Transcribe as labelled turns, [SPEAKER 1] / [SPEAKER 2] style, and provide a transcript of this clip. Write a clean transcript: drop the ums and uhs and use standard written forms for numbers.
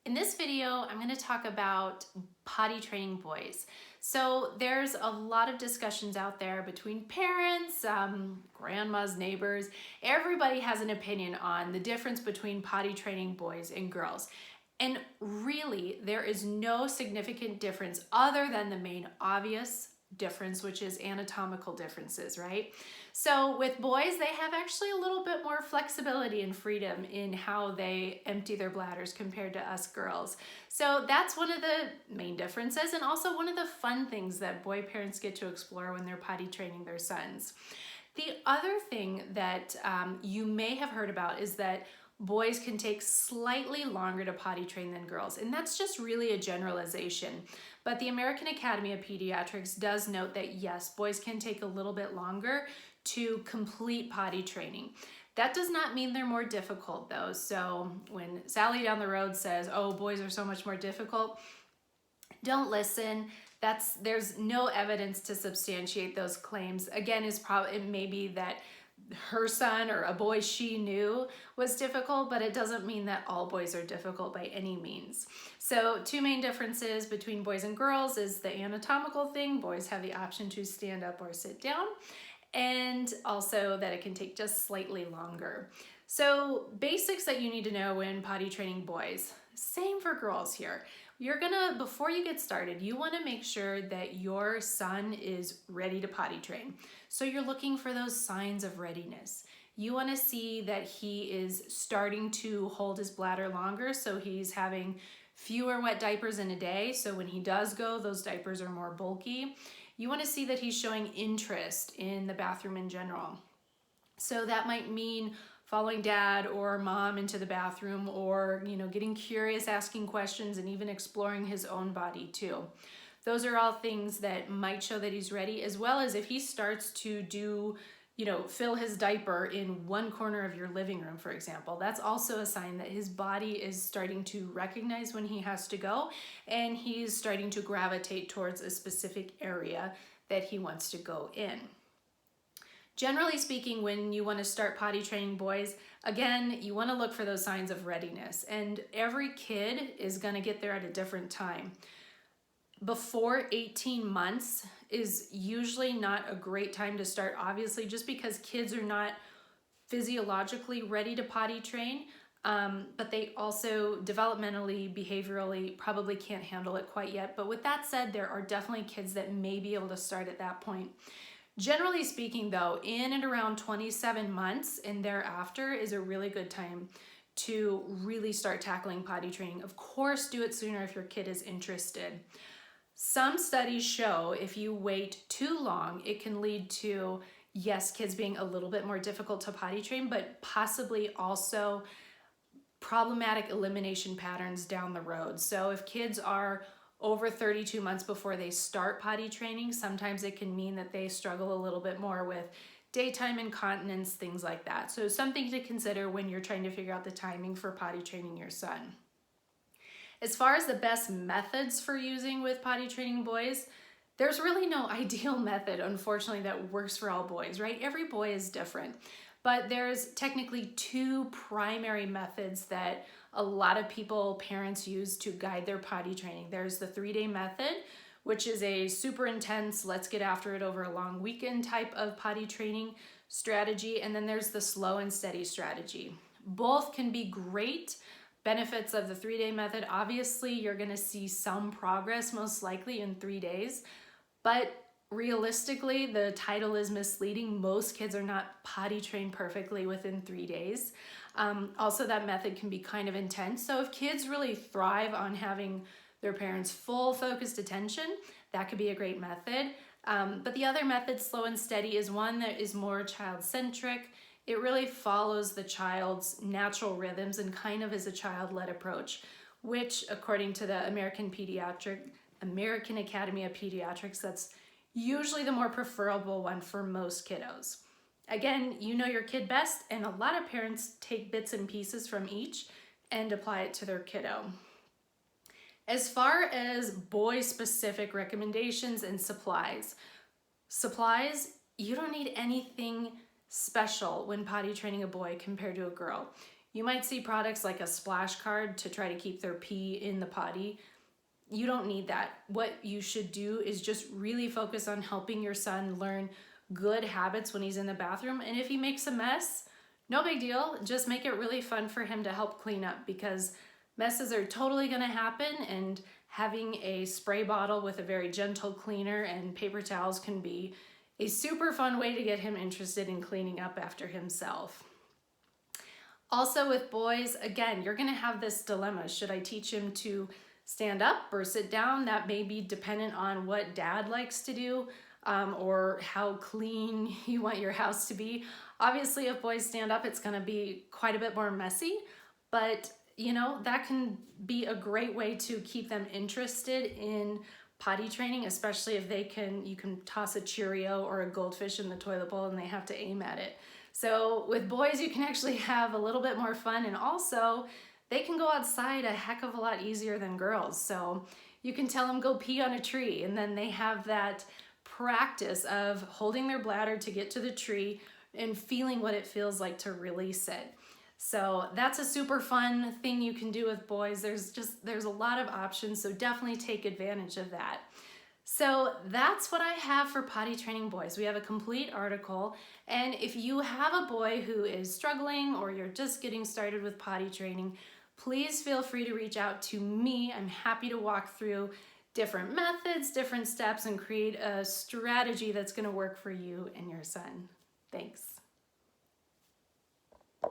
[SPEAKER 1] In this video, I'm going to talk about potty training boys. So there's a lot of discussions out there between parents, grandmas, neighbors. Everybody has an opinion on the difference between potty training boys and girls. And really, there is no significant difference other than the main obvious difference, which is anatomical differences, right? So with boys, they have actually a little bit more flexibility and freedom in how they empty their bladders compared to us girls. So that's one of the main differences, and also one of the fun things that boy parents get to explore when they're potty training their sons. The other thing that you may have heard about is that boys can take slightly longer to potty train than girls, and that's just really a generalization. But the American Academy of Pediatrics does note that yes, boys can take a little bit longer to complete potty training. That does not mean they're more difficult though. So when Sally down the road says, oh, boys are so much more difficult, don't listen. There's no evidence to substantiate those claims. Again, it may be that her son or a boy she knew was difficult, but it doesn't mean that all boys are difficult by any means. So two main differences between boys and girls is the anatomical thing. Boys have the option to stand up or sit down, and also that it can take just slightly longer. So basics that you need to know when potty training boys. Same for girls here. Before you get started, you want to make sure that your son is ready to potty train. So you're looking for those signs of readiness. You want to see that he is starting to hold his bladder longer, so he's having fewer wet diapers in a day. So when he does go, those diapers are more bulky. You want to see that he's showing interest in the bathroom in general. So that might mean following dad or mom into the bathroom, or getting curious, asking questions, and even exploring his own body too. Those are all things that might show that he's ready, as well as if he starts to fill his diaper in one corner of your living room, for example. That's also a sign that his body is starting to recognize when he has to go, and he's starting to gravitate towards a specific area that he wants to go in. Generally speaking, when you want to start potty training boys, again, you want to look for those signs of readiness, and every kid is going to get there at a different time. Before 18 months is usually not a great time to start, obviously, just because kids are not physiologically ready to potty train, but they also developmentally, behaviorally probably can't handle it quite yet. But with that said, there are definitely kids that may be able to start at that point. Generally speaking though, in and around 27 months and thereafter is a really good time to really start tackling potty training. Of course, do it sooner if your kid is interested. Some studies show if you wait too long, it can lead to, yes, kids being a little bit more difficult to potty train, but possibly also problematic elimination patterns down the road. So if kids are over 32 months before they start potty training, sometimes it can mean that they struggle a little bit more with daytime incontinence, things like that. So something to consider when you're trying to figure out the timing for potty training your son. As far as the best methods for using with potty training boys, there's really no ideal method, unfortunately, that works for all boys, right? Every boy is different. But there's technically two primary methods that a lot of parents use to guide their potty training. There's the 3-day method, which is a super intense, let's get after it over a long weekend type of potty training strategy. And then there's the slow and steady strategy. Both can be great. Benefits of the 3-day method, obviously you're going to see some progress most likely in 3 days, but realistically, the title is misleading. Most kids are not potty trained perfectly within 3 days. Also, that method can be kind of intense. So if kids really thrive on having their parents' full focused attention, that could be a great method. But the other method, slow and steady, is one that is more child-centric. It really follows the child's natural rhythms and kind of is a child-led approach, which according to the American Academy of Pediatrics, that's usually the more preferable one for most kiddos. Again, you know your kid best, and a lot of parents take bits and pieces from each and apply it to their kiddo. As far as boy-specific recommendations and supplies, you don't need anything special when potty training a boy compared to a girl. You might see products like a splash card to try to keep their pee in the potty. You don't need that. What you should do is just really focus on helping your son learn good habits when he's in the bathroom. And if he makes a mess, no big deal. Just make it really fun for him to help clean up, because messes are totally going to happen, and having a spray bottle with a very gentle cleaner and paper towels can be a super fun way to get him interested in cleaning up after himself. Also with boys, again, you're going to have this dilemma. Should I teach him to stand up or sit down? That may be dependent on what dad likes to do, or how clean you want your house to be. Obviously, if boys stand up, it's going to be quite a bit more messy, but you know, that can be a great way to keep them interested in potty training, especially if you can toss a Cheerio or a goldfish in the toilet bowl and they have to aim at it. So with boys, you can actually have a little bit more fun, and also they can go outside a heck of a lot easier than girls. So you can tell them go pee on a tree, and then they have that practice of holding their bladder to get to the tree and feeling what it feels like to release it. So that's a super fun thing you can do with boys. There's a lot of options, so definitely take advantage of that. So that's what I have for potty training boys. We have a complete article, and if you have a boy who is struggling or you're just getting started with potty training, please feel free to reach out to me. I'm happy to walk through different methods, different steps, and create a strategy that's going to work for you and your son. Thanks.